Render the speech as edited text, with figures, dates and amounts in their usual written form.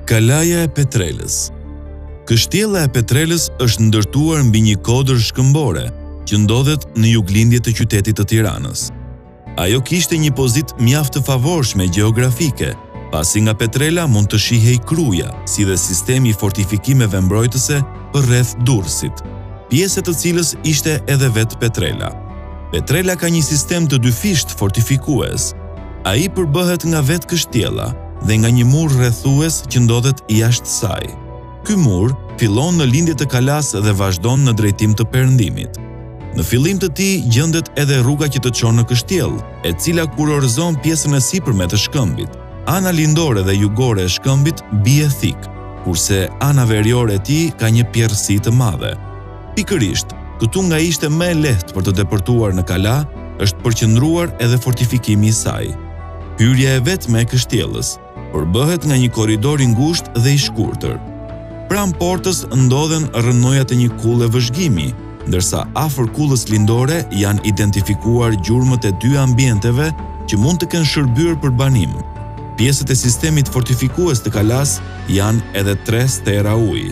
Kalaja e Petrelës. Kështjella e Petrelës është ndërtuar mbi një kodër shkëmbore që ndodhet në juglindje të qytetit të Tiranës. Ajo kishte një pozitë mjaft të favorshme gjeografike, pasi nga Petrela mund të shihej Kruja, si dhe sistemi i fortifikimeve mbrojtëse përreth Durrësit, pjesë të cilës ishte edhe vetë Petrela. Petrela ka një sistem të dyfisht fortifikues. Ai përbëhet nga vetë kështjella dhe nga një mur rrethues që ndodhet jashtë saj. Ky mur fillon në lindje të kalas dhe vazhdon në drejtim të perëndimit. Në fillim të tij gjendet edhe rruga që të çon në kështjellë, e cila kurorëzon pjesën e sipërme të shkëmbit. Ana lindore dhe jugore e shkëmbit bie thik, kurse ana veriore e tij ka një pjerrësi të madhe. Pikërisht, këtu nga ishte më e lehtë për të depërtuar në kala, është përqendruar edhe fortifikimi i saj. Hyrja e vetme e kështjellës përbëhet nga një korridor i ngushtë dhe i shkurtër. Pranë portës ndodhen rrënojat e një kulle vëzhgimi, ndërsa afër kullës lindore janë identifikuar gjurmët e dy ambienteve që mund të kenë shërbyer për banim. Pjesët e sistemit fortifikues të kalas janë edhe 3 stera uji.